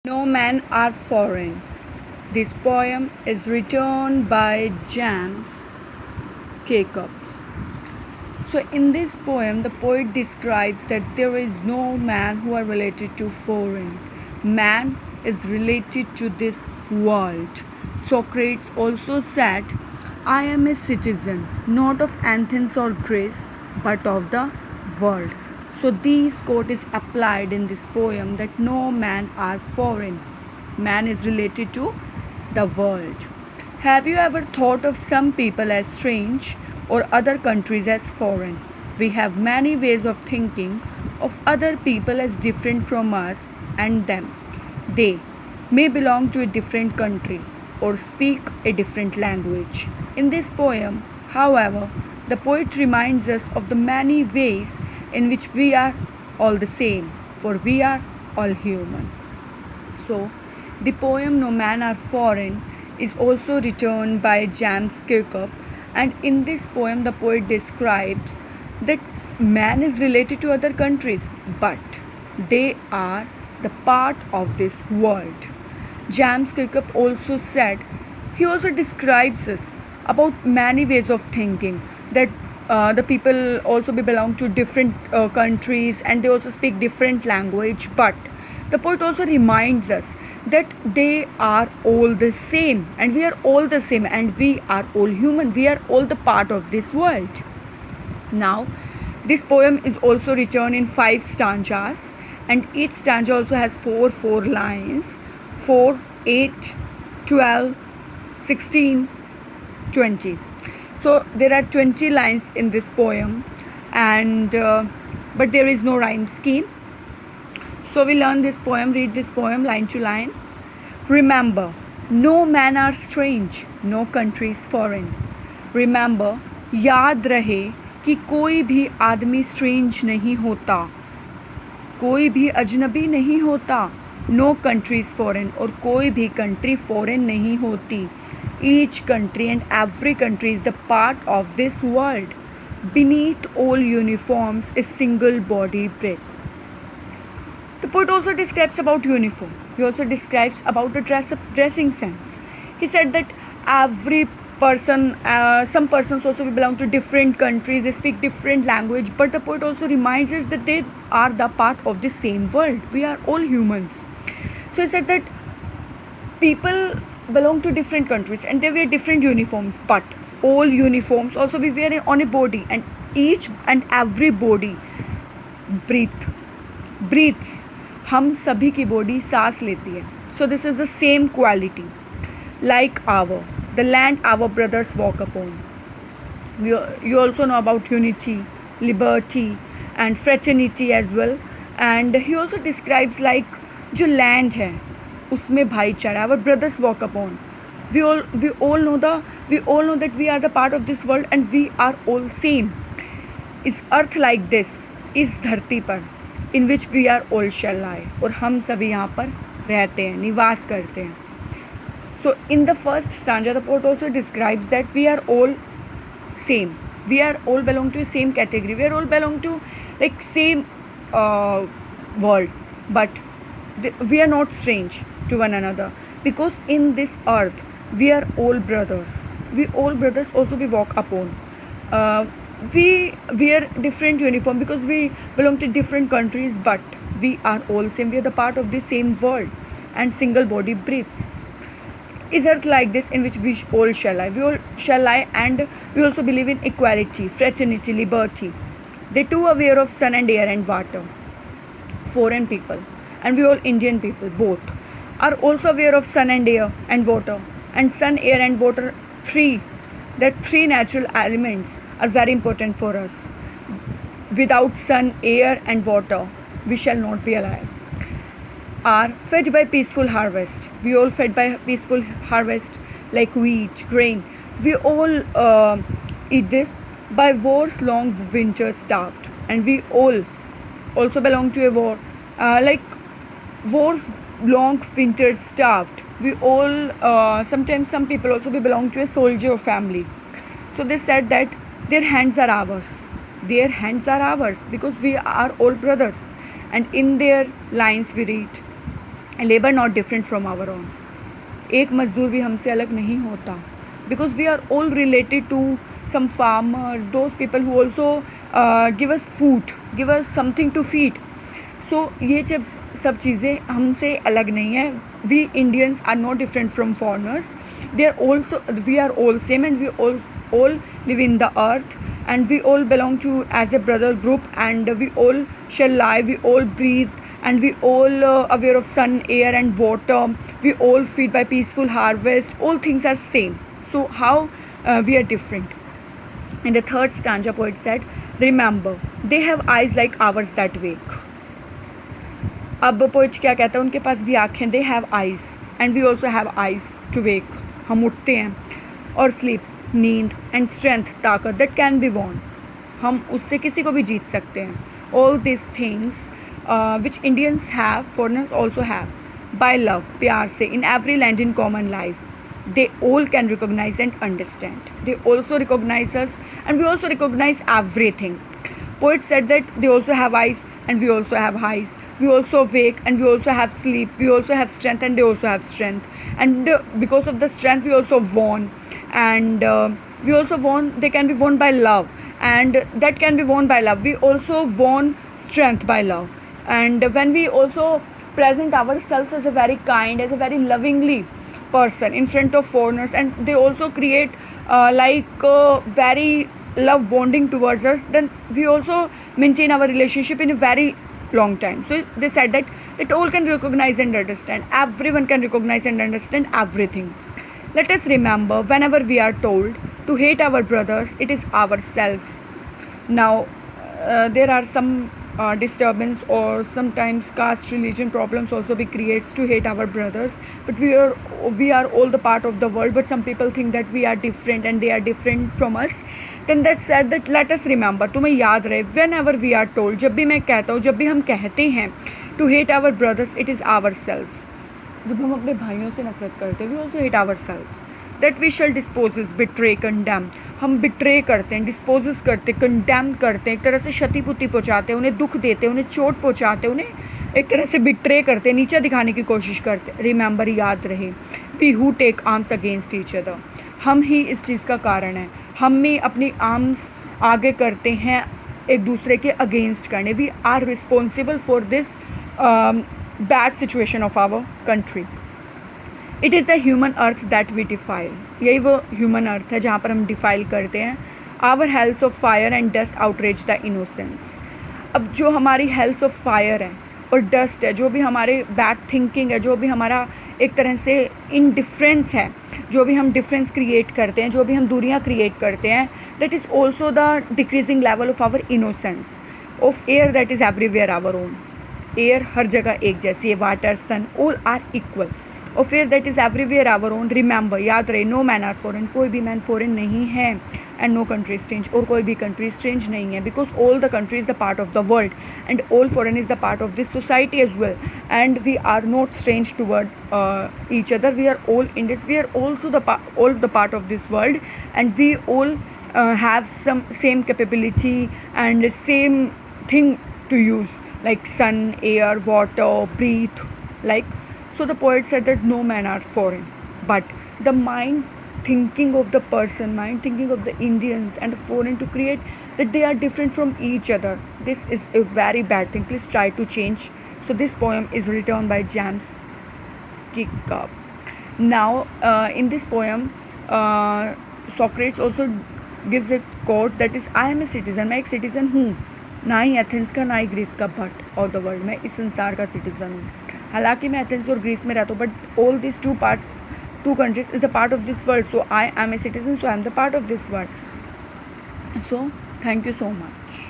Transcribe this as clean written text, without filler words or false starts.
No men are foreign. This poem is written by James Jacob. So, in this poem, the poet describes that there is no man who are related to foreign. Man is related to this world. Socrates also said, I am a citizen, not of Athens or Greece, but of the world. So, this quote is applied in this poem that no man are foreign. Man is related to the world. Have you ever thought of some people as strange or other countries as foreign? We have many ways of thinking of other people as different from us and them. They may belong to a different country or speak a different language. In this poem, however, the poet reminds us of the many ways in which we are all the same, for we are all human. So, the poem No Man Are Foreign is also written by James Kirkup, and in this poem, the poet describes that man is related to other countries, but they are the part of this world. James Kirkup also said, he also describes us about many ways of thinking that the people also belong to different countries and they also speak different language, but the poet also reminds us that they are all the same and we are all the same and we are all human. We are all the part of this world. Now, this poem is also written in 5 stanzas, and each stanza also has 4 lines: 4, 8, 12, 16, 20. So there are 20 lines in this poem, and but there is no rhyme scheme. So we learn this poem, read this poem line to line. Remember, no man are strange, no country is foreign. Remember, याद रहे कि कोई भी आदमी strange नहीं होता, कोई भी अजनबी नहीं होता. नो कंट्री इज़ फॉरेन, और कोई भी कंट्री फॉरेन नहीं होती. Each country and every country is the part of this world. Beneath all uniforms is single body breath. The poet also describes about uniform. He also describes about the dressing sense. He said that every person, some persons also belong to different countries, they speak different language, but the poet also reminds us that they are the part of the same world. We are all humans. So he said that people belong to different countries and they wear different uniforms, but all uniforms also be wear on a body, and each and every body breathes. हम सभी की body सांस लेती है. So this is the same quality like the land our brothers walk upon. You also know about unity, liberty and fraternity as well, and he also describes like जो land है उसमें भाईचारा, our brothers walk upon. We all know that we are the part of this world and we are all same. Is earth like this, इस धरती पर, in which we are all shall lie, और हम सभी यहाँ पर रहते हैं, निवास करते हैं. So in the first stanza, the poet also describes that we are all same. We are all belong to the same category. We are all belong to like same world, but we are not strange to one another, because in this earth we are all brothers. We all brothers also we walk upon. We wear different uniform because we belong to different countries, but we are all same. We are the part of the same world, and single body breathes. Is earth like this, in which we all shall lie? We all shall lie, and we also believe in equality, fraternity, liberty. They too are aware of sun and air and water. Foreign people and we all Indian people both are also aware of sun and air and water. And sun, air and water, three natural elements are very important for us. Without sun, air and water, we shall not be alive. Are fed by peaceful harvest. We all fed by peaceful harvest like wheat, grain. We all eat this. By war's long winter starved, and we all also belong to a war, like war's long winter starved. We all sometimes some people also belong to a soldier family. So they said that their hands are ours. Their hands are ours because we are all brothers. And in their lines we read, labour not different from our own, एक मजदूर भी हमसे अलग नहीं होता, because we are all related to some farmers, those people who also give us food, give us something to feed. So ये जब सब चीज़ें हमसे अलग नहीं है. We Indians are no different from foreigners. They are also, we are all same, and we all live in the earth, and we all belong to as a brother group, and we all shall lie, we all breathe, and we all aware of sun, air and water. We all feed by peaceful harvest. All things are same. So how we are different? In the third stanza, poet said, remember, they have eyes like ours that wake. अब poet क्या कहता है, उनके पास भी आँखें, they have eyes and we also have eyes to wake, हम उठते हैं, और स्लीप, नींद, एंड स्ट्रेंथ, ताकत, दैट कैन बी वॉन, हम उससे किसी को भी जीत सकते हैं. All this things which Indians have, foreigners also have, by love, प्यार से, in every land, in common life. They all can recognize and understand. They also recognize us, and we also recognize everything. Poet said that they also have eyes, and we also have eyes. We also wake, and we also have sleep. We also have strength, and they also have strength. And because of the strength, we also won. And we also won. They can be won by love, and that can be won by love. We also won strength by love. And when we also present ourselves as a very kind, as a very lovingly person in front of foreigners, and they also create very love bonding towards us, then we also maintain our relationship in a very long time. So they said that it all can recognize and understand, everyone can recognize and understand everything. Let us remember, whenever we are told to hate our brothers, it is ourselves. Now there are some disturbance, or sometimes caste religion problems also be creates to hate our brothers, but we are all the part of the world, but some people think that we are different and they are different from us. Then that said that let us remember, तुम्हें याद रहे, whenever we are told, जब भी मैं कहता हूँ, जब भी हम कहते हैं to hate our brothers, it is ourselves. जब हम अपने भाइयों से नफरत करते हैं, we also hate ourselves. That we shall disposes, betray, condemn. हम बिट्रे करते हैं, डिस्पोजेस करते हैं, कंडेम करते हैं, एक तरह से क्षतिपूर्ति पहुँचाते हैं, उन्हें दुख देते हैं, उन्हें चोट पहुँचाते हैं, उन्हें एक तरह से बिट्रे करते हैं, नीचा दिखाने की कोशिश करते हैं. रिमेंबर, याद रहे, we who take arms against each other, हम ही इस चीज़ का कारण है. हम ही अपनी आर्म्स आगे करते हैं एक दूसरे के अगेंस्ट करने. We are responsible for this bad situation of our country. It is the human earth that we defile, यही वो ह्यूमन अर्थ है जहाँ पर हम डिफाइल करते हैं. Our hells of fire and dust outrage the innocence. अब जो हमारी हेल्स ऑफ फायर है और डस्ट है, जो भी हमारे बैड थिंकिंग है, जो भी हमारा एक तरह से इनडिफरेंस है, जो भी हम डिफरेंस क्रिएट करते हैं, जो भी हम दूरियाँ क्रिएट करते हैं, that is also the decreasing level of our innocence. Of air that is everywhere our own. Air हर जगह एक जैसी है, water, sun, all are equal. और फिर that is everywhere our own. Remember, याद रहे, नो मैन आर फॉरेन, कोई भी मैन फॉरेन नहीं है, एंड नो कंट्री स्ट्रेंज, और कोई भी कंट्री स्ट्रेंज नहीं है, because all the country is the part of the world, and all foreign is the part of this society as well, and we are not strange toward each other. We are all Indians, we are also all the part of this world, and we all have some same capability and same thing to use, like sun, air, water, breathe, like. So the poet said that no man are foreign, but the mind thinking of the person, mind thinking of the Indians and foreign to create that they are different from each other, this is a very bad thing. Please try to change. So this poem is written by James Kickup. Now in this poem Socrates also gives a quote that is, I am a citizen, मैं एक citizen हूँ, ना ही Athens का, ना ही Greece का, but of the world, मैं इस संसार का सिटीज़न हूँ. हालांकि मैं एथेंस और ग्रीस में रहता हूँ, but all this two parts, two countries is the part of this world. So I am a citizen, so I am the part of this world. So thank you so much.